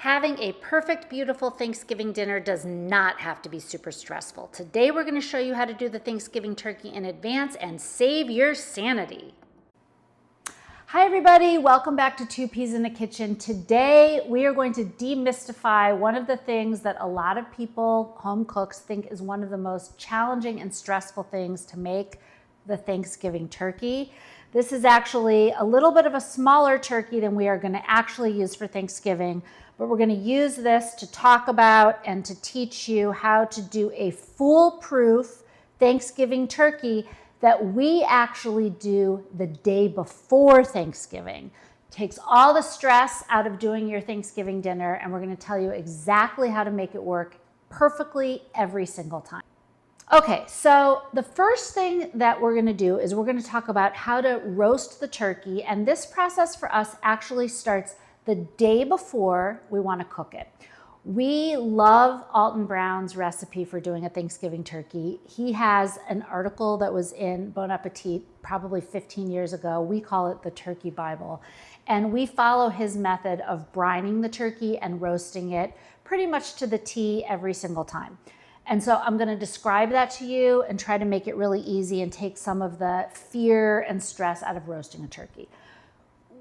Having a perfect, beautiful Thanksgiving dinner does not have to be super stressful. Today, we're going to show you how to do the Thanksgiving turkey in advance and save your sanity. Hi, everybody. Welcome back to Two Peas in the Kitchen. Today, we are going to demystify one of the things that a lot of people, home cooks, think is one of the most challenging and stressful things to make, the Thanksgiving turkey. This is actually a little bit of a smaller turkey than we are going to actually use for Thanksgiving, but we're going to use this to talk about and to teach you how to do a foolproof Thanksgiving turkey that we actually do the day before Thanksgiving. Takes all the stress out of doing your Thanksgiving dinner, and we're going to tell you exactly how to make it work perfectly every single time. Okay, so the first thing that we're going to do is we're going to talk about how to roast the turkey, and this process for us actually starts the day before we want to cook it. We love Alton Brown's recipe for doing a Thanksgiving turkey. He has an article that was in Bon Appetit probably 15 years ago. We call it the Turkey Bible. And we follow his method of brining the turkey and roasting it pretty much to the T every single time. And so I'm going to describe that to you and try to make it really easy and take some of the fear and stress out of roasting a turkey.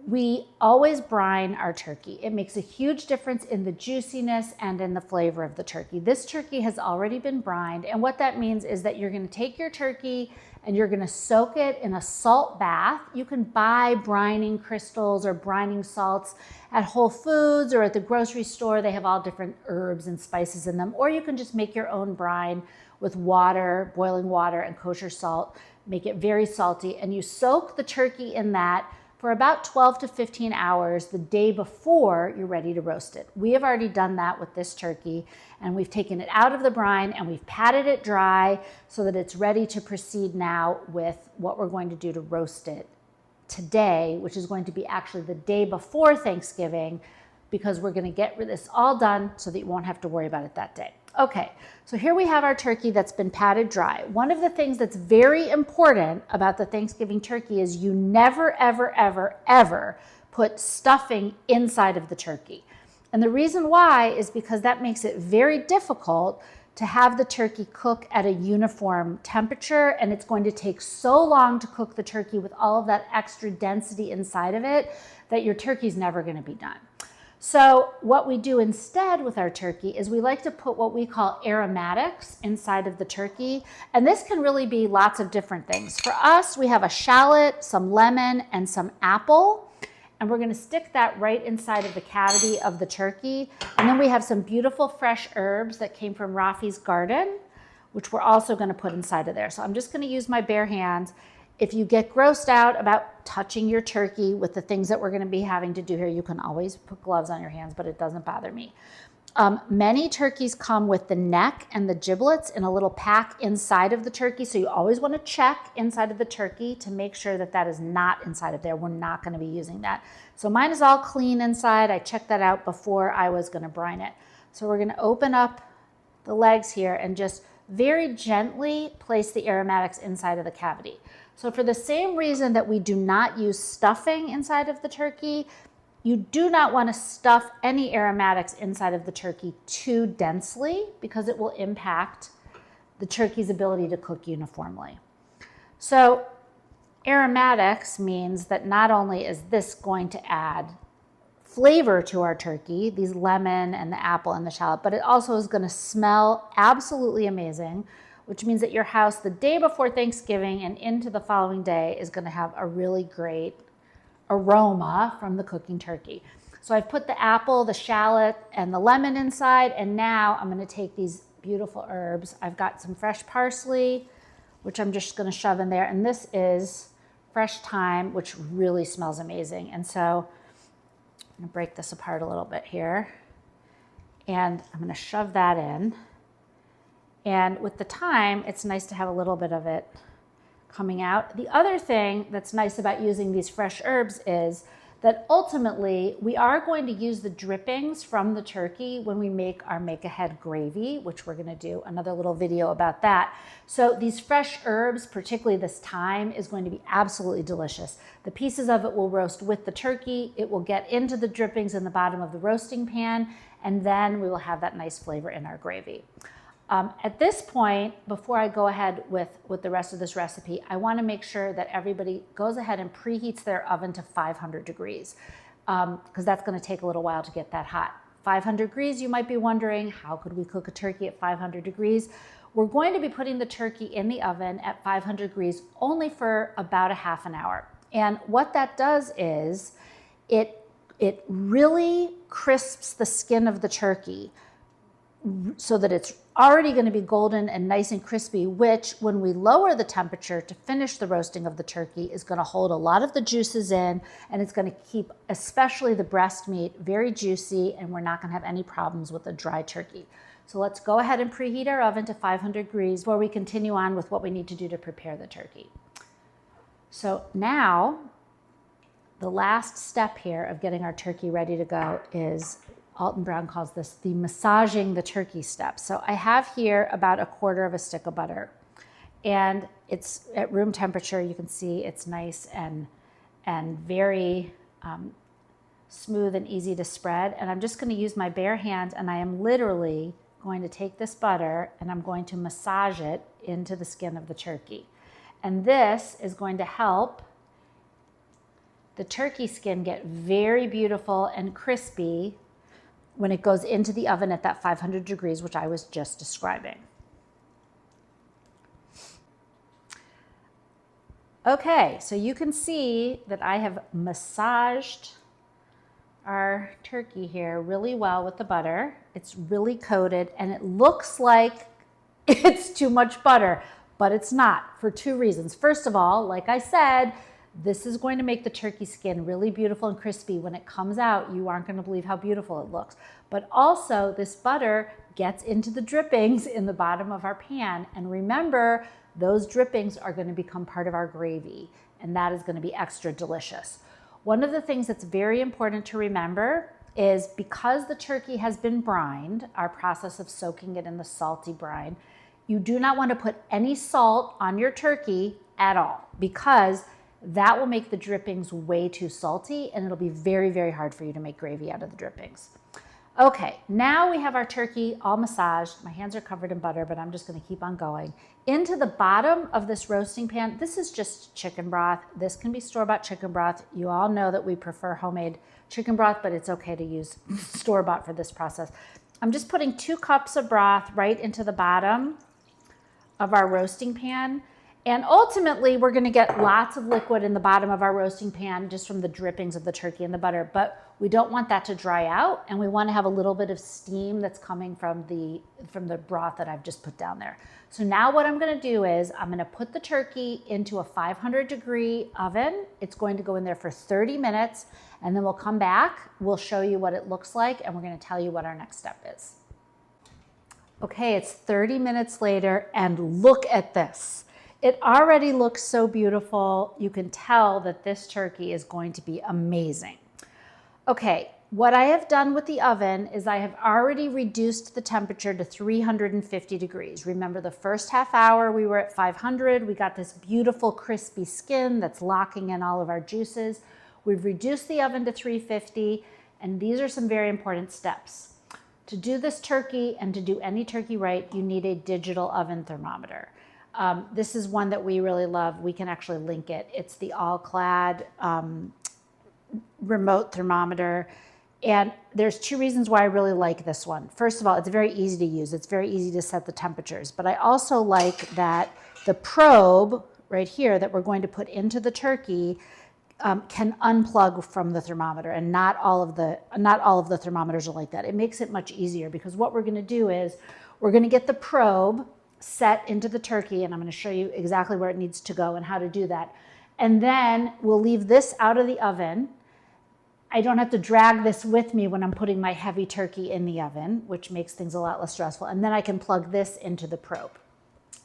We always brine our turkey. It makes a huge difference in the juiciness and in the flavor of the turkey. This turkey has already been brined, and what that means is that you're going to take your turkey and you're going to soak it in a salt bath. You can buy brining crystals or brining salts at Whole Foods or at the grocery store. They have all different herbs and spices in them, or you can just make your own brine with water, boiling water, and kosher salt. Make it very salty, and you soak the turkey in that for about 12 to 15 hours the day before you're ready to roast it. We have already done that with this turkey, and we've taken it out of the brine and we've patted it dry so that it's ready to proceed now with what we're going to do to roast it today, which is going to be actually the day before Thanksgiving, because we're going to get this all done so that you won't have to worry about it that day. Okay, so here we have our turkey that's been patted dry. One of the things that's very important about the Thanksgiving turkey is you never, ever, ever, ever put stuffing inside of the turkey. And the reason why is because that makes it very difficult to have the turkey cook at a uniform temperature, and it's going to take so long to cook the turkey with all of that extra density inside of it that your turkey's never going to be done. So what we do instead with our turkey is we like to put what we call aromatics inside of the turkey. And this can really be lots of different things. For us, we have a shallot, some lemon, and some apple. And we're going to stick that right inside of the cavity of the turkey. And then we have some beautiful fresh herbs that came from Rafi's garden, which we're also going to put inside of there. So I'm just going to use my bare hands. If you get grossed out about touching your turkey with the things that we're going to be having to do here, you can always put gloves on your hands, but it doesn't bother me. Many turkeys come with the neck and the giblets in a little pack inside of the turkey, so you always want to check inside of the turkey to make sure that that is not inside of there. We're not going to be using that. So mine is all clean inside. I checked that out before I was going to brine it. So we're going to open up the legs here and just very gently place the aromatics inside of the cavity. So for the same reason that we do not use stuffing inside of the turkey, you do not want to stuff any aromatics inside of the turkey too densely because it will impact the turkey's ability to cook uniformly. So aromatics means that not only is this going to add flavor to our turkey, these lemon and the apple and the shallot, but it also is going to smell absolutely amazing, which means that your house the day before Thanksgiving and into the following day is going to have a really great aroma from the cooking turkey. So I've put the apple, the shallot, and the lemon inside, and now I'm going to take these beautiful herbs. I've got some fresh parsley, which I'm just going to shove in there, and this is fresh thyme, which really smells amazing. And so I'm going to break this apart a little bit here, and I'm going to shove that in. And with the thyme, it's nice to have a little bit of it coming out. The other thing that's nice about using these fresh herbs is that ultimately we are going to use the drippings from the turkey when we make our make-ahead gravy, which we're gonna do another little video about that. So these fresh herbs, particularly this thyme, is going to be absolutely delicious. The pieces of it will roast with the turkey. It will get into the drippings in the bottom of the roasting pan, and then we will have that nice flavor in our gravy. At this point, before I go ahead with the rest of this recipe, I want to make sure that everybody goes ahead and preheats their oven to 500 degrees because that's going to take a little while to get that hot. 500 degrees, you might be wondering, how could we cook a turkey at 500 degrees? We're going to be putting the turkey in the oven at 500 degrees only for about a half an hour. And what that does is it really crisps the skin of the turkey so that it's already going to be golden and nice and crispy, which when we lower the temperature to finish the roasting of the turkey is going to hold a lot of the juices in, and it's going to keep especially the breast meat very juicy, and we're not going to have any problems with a dry turkey. So let's go ahead and preheat our oven to 500 degrees before we continue on with what we need to do to prepare the turkey. So now the last step here of getting our turkey ready to go is, Alton Brown calls this the massaging the turkey step. So I have here about a quarter of a stick of butter, and it's at room temperature. You can see it's nice and very smooth and easy to spread. And I'm just going to use my bare hand, and I am literally going to take this butter and I'm going to massage it into the skin of the turkey. And this is going to help the turkey skin get very beautiful and crispy when it goes into the oven at that 500 degrees, which I was just describing. Okay, so you can see that I have massaged our turkey here really well with the butter. It's really coated, and it looks like it's too much butter, but it's not, for two reasons. First of all, like I said, this is going to make the turkey skin really beautiful and crispy. When it comes out, you aren't going to believe how beautiful it looks. But also, this butter gets into the drippings in the bottom of our pan. And remember, those drippings are going to become part of our gravy, and that is going to be extra delicious. One of the things that's very important to remember is because the turkey has been brined, our process of soaking it in the salty brine, you do not want to put any salt on your turkey at all, because that will make the drippings way too salty, and it'll be very, very hard for you to make gravy out of the drippings. Okay, now we have our turkey all massaged. My hands are covered in butter, but I'm just going to keep on going. Into the bottom of this roasting pan, this is just chicken broth. This can be store-bought chicken broth. You all know that we prefer homemade chicken broth, but it's okay to use store-bought for this process. I'm just putting 2 cups of broth right into the bottom of our roasting pan. And ultimately, we're going to get lots of liquid in the bottom of our roasting pan just from the drippings of the turkey and the butter, but we don't want that to dry out, and we want to have a little bit of steam that's coming from the broth that I've just put down there. So now what I'm going to do is I'm going to put the turkey into a 500-degree oven. It's going to go in there for 30 minutes, and then we'll come back. We'll show you what it looks like, and we're going to tell you what our next step is. Okay, it's 30 minutes later, and look at this. It already looks so beautiful. You can tell that this turkey is going to be amazing. Okay, what I have done with the oven is I have already reduced the temperature to 350 degrees. Remember, the first half hour we were at 500. We got this beautiful crispy skin that's locking in all of our juices. We've reduced the oven to 350, and these are some very important steps. To do this turkey and to do any turkey right, you need a digital oven thermometer. This is one that we really love. We can actually link it. It's the all-clad remote thermometer. And there's 2 reasons why I really like this one. First of all, it's very easy to use. It's very easy to set the temperatures. But I also like that the probe right here that we're going to put into the turkey can unplug from the thermometer, and not all of the thermometers are like that. It makes it much easier, because what we're going to do is we're going to get the probe set into the turkey, and I'm going to show you exactly where it needs to go and how to do that. And then we'll leave this out of the oven. I don't have to drag this with me when I'm putting my heavy turkey in the oven, which makes things a lot less stressful. And then I can plug this into the probe.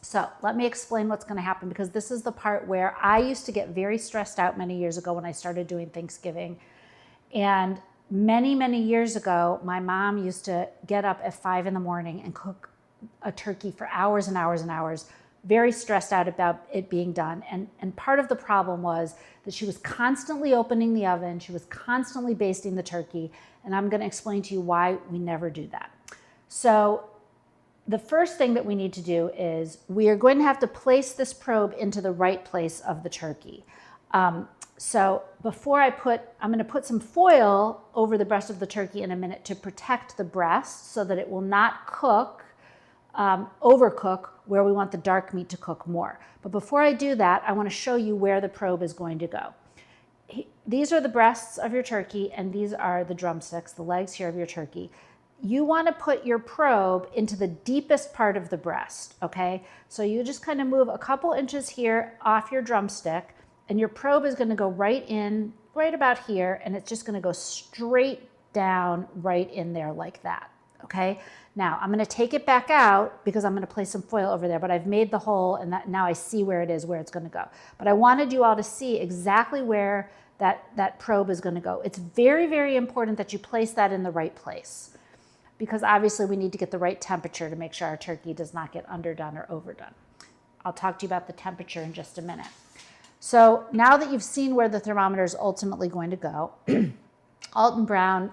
So let me explain what's going to happen, because this is the part where I used to get very stressed out many years ago when I started doing Thanksgiving, And many, many years ago, my mom used to get up at 5 in the morning and cook a turkey for hours and hours and hours, very stressed out about it being done. And part of the problem was that she was constantly opening the oven. She was constantly basting the turkey. And I'm going to explain to you why we never do that. So the first thing that we need to do is we are going to have to place this probe into the right place of the turkey. So before I'm going to put some foil over the breast of the turkey in a minute to protect the breast so that it will not cook, overcook where we want the dark meat to cook more. But before I do that, I want to show you where the probe is going to go. These are the breasts of your turkey, and these are the drumsticks, the legs here of your turkey. You want to put your probe into the deepest part of the breast, okay? So you just kind of move a couple inches here off your drumstick, and your probe is going to go right in, right about here, and it's just going to go straight down right in there like that, okay? Now, I'm going to take it back out because I'm going to place some foil over there, but I've made the hole, and now I see where it is, where it's going to go. But I wanted you all to see exactly where that probe is going to go. It's very, very important that you place that in the right place because obviously we need to get the right temperature to make sure our turkey does not get underdone or overdone. I'll talk to you about the temperature in just a minute. So now that you've seen where the thermometer is ultimately going to go, Alton Brown,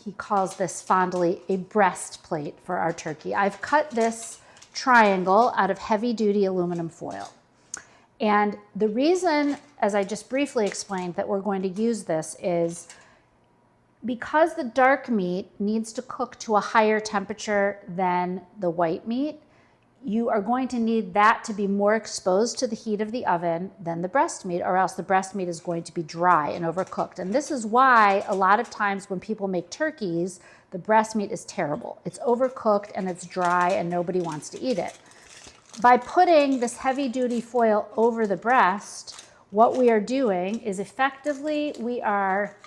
he calls this fondly a breastplate for our turkey. I've cut this triangle out of heavy-duty aluminum foil. And the reason, as I just briefly explained, that we're going to use this is because the dark meat needs to cook to a higher temperature than the white meat, you are going to need that to be more exposed to the heat of the oven than the breast meat, or else the breast meat is going to be dry and overcooked. And this is why a lot of times when people make turkeys, the breast meat is terrible. It's overcooked and it's dry and nobody wants to eat it. By putting this heavy-duty foil over the breast, what we are doing is effectively we are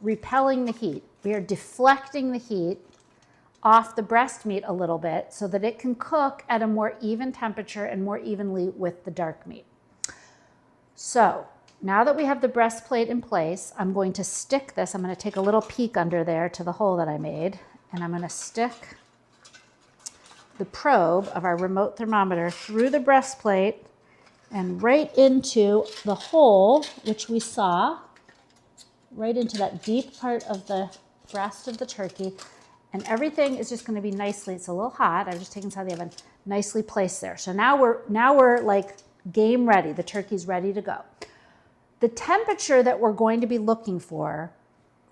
repelling the heat. We are deflecting the heat off the breast meat a little bit so that it can cook at a more even temperature and more evenly with the dark meat. So now that we have the breastplate in place, I'm going to stick this. I'm going to take a little peek under there to the hole that I made, and I'm going to stick the probe of our remote thermometer through the breastplate and right into the hole, which we saw, right into that deep part of the breast of the turkey. And everything is just going to be nicely, it's a little hot, I've just taken this out of the oven, nicely placed there. So now we're like game ready, the turkey's ready to go. The temperature that we're going to be looking for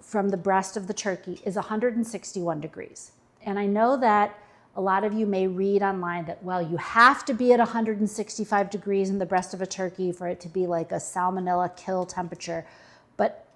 from the breast of the turkey is 161 degrees. And I know that a lot of you may read online that, well, you have to be at 165 degrees in the breast of a turkey for it to be like a salmonella kill temperature. But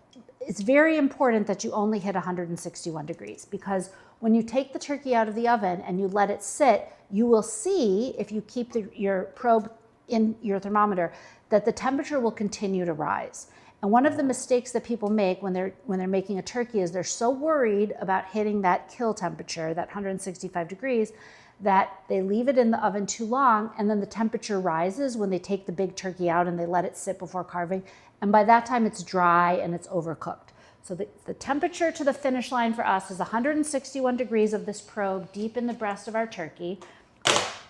it's very important that you only hit 161 degrees because when you take the turkey out of the oven and you let it sit, you will see, if you keep your probe in your thermometer, that the temperature will continue to rise. And one of the mistakes that people make when they're making a turkey is they're so worried about hitting that kill temperature, that 165 degrees, that they leave it in the oven too long, and then the temperature rises when they take the big turkey out and they let it sit before carving. And by that time, it's dry and it's overcooked. So the temperature to the finish line for us is 161 degrees of this probe deep in the breast of our turkey.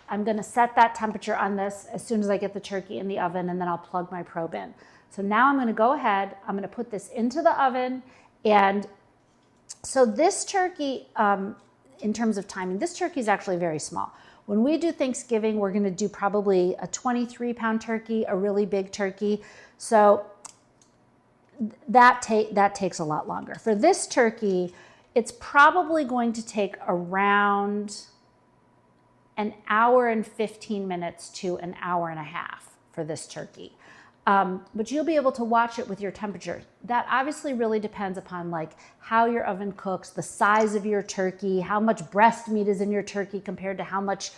I'm going to set that temperature on this as soon as I get the turkey in the oven, and then I'll plug my probe in. So now I'm going to go ahead, I'm going to put this into the oven. And so this turkey, in terms of timing, this turkey is actually very small. When we do Thanksgiving, we're going to do probably a 23-pound turkey, a really big turkey. So that takes a lot longer. For this turkey, it's probably going to take around an hour and 15 minutes to an hour and a half for this turkey. But you'll be able to watch it with your temperature. That obviously really depends upon like how your oven cooks, the size of your turkey, how much breast meat is in your turkey compared to how much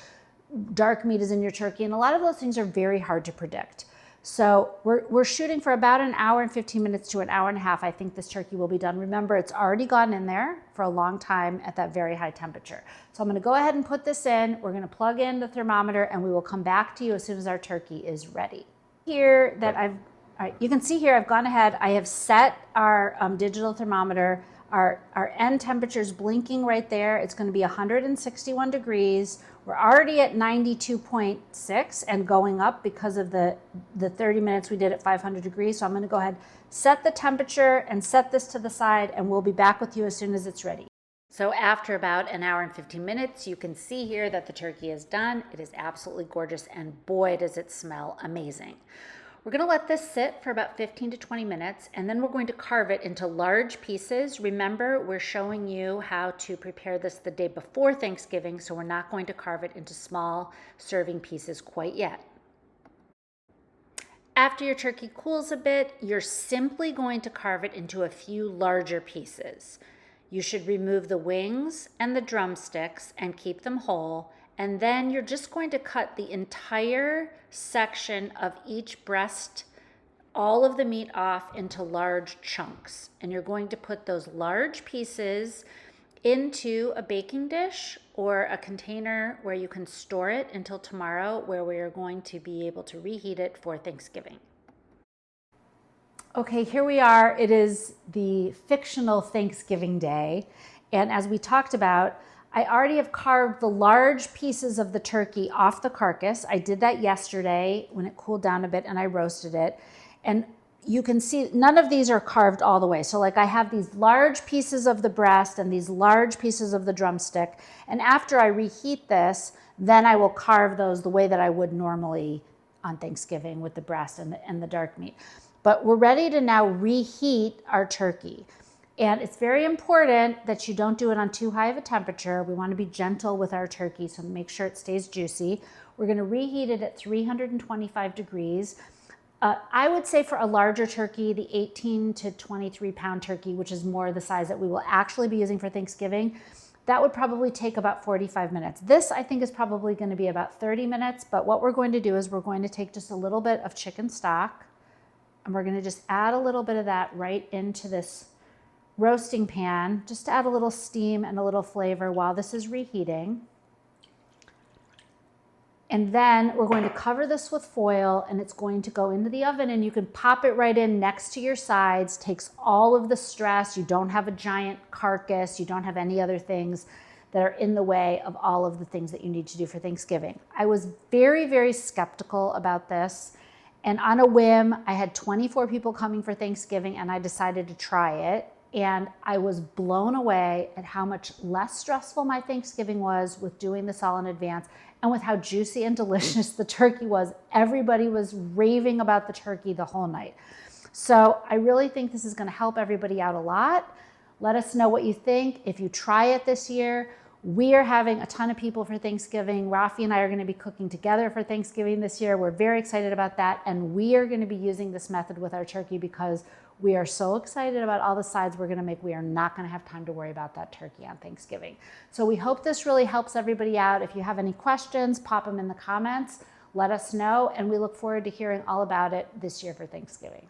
dark meat is in your turkey. And a lot of those things are very hard to predict. So we're shooting for about an hour and 15 minutes to an hour and a half. I think this turkey will be done. Remember, it's already gone in there for a long time at that very high temperature. So I'm going to go ahead and put this in. We're going to plug in the thermometer and we will come back to you as soon as our turkey is ready. Here that I've All right, you can see here I've gone ahead. I have set our digital thermometer. Our end temperature is blinking right there. It's going to be 161 degrees. We're already at 92.6 and going up because of the 30 minutes we did at 500 degrees. So I'm going to go ahead, set the temperature and set this to the side, and we'll be back with you as soon as it's ready. So after about an hour and 15 minutes, you can see here that the turkey is done. It is absolutely gorgeous, and boy, does it smell amazing. We're going to let this sit for about 15 to 20 minutes, and then we're going to carve it into large pieces. Remember, we're showing you how to prepare this the day before Thanksgiving, so we're not going to carve it into small serving pieces quite yet. After your turkey cools a bit, you're simply going to carve it into a few larger pieces. You should remove the wings and the drumsticks and keep them whole. And then you're just going to cut the entire section of each breast, all of the meat off into large chunks. And you're going to put those large pieces into a baking dish or a container where you can store it until tomorrow, where we are going to be able to reheat it for Thanksgiving. Okay, here we are. It is the fictional Thanksgiving day. And as we talked about, I already have carved the large pieces of the turkey off the carcass. I did that yesterday when it cooled down a bit and I roasted it. And you can see none of these are carved all the way. So like I have these large pieces of the breast and these large pieces of the drumstick. And after I reheat this, then I will carve those the way that I would normally on Thanksgiving with the breast and the dark meat. But we're ready to now reheat our turkey. And it's very important that you don't do it on too high of a temperature. We want to be gentle with our turkey, so make sure it stays juicy. We're going to reheat it at 325 degrees. I would say for a larger turkey, the 18 to 23 pound turkey, which is more the size that we will actually be using for Thanksgiving, that would probably take about 45 minutes. This, I think, is probably going to be about 30 minutes. But what we're going to do is we're going to take just a little bit of chicken stock, and we're going to just add a little bit of that right into this roasting pan, just to add a little steam and a little flavor while this is reheating. And then we're going to cover this with foil, and it's going to go into the oven, and you can pop it right in next to your sides. Takes all of the stress. You don't have a giant carcass. You don't have any other things that are in the way of all of the things that you need to do for Thanksgiving. I was very, very skeptical about this. And on a whim, I had 24 people coming for Thanksgiving, and I decided to try it. And I was blown away at how much less stressful my Thanksgiving was with doing this all in advance, and with how juicy and delicious the turkey was. Everybody was raving about the turkey the whole night. So I really think this is going to help everybody out a lot. Let us know what you think. If you try it this year, we are having a ton of people for Thanksgiving. Rafi and I are going to be cooking together for Thanksgiving this year. We're very excited about that. And we are going to be using this method with our turkey because we are so excited about all the sides we're going to make. We are not going to have time to worry about that turkey on Thanksgiving. So we hope this really helps everybody out. If you have any questions, pop them in the comments. Let us know. And we look forward to hearing all about it this year for Thanksgiving.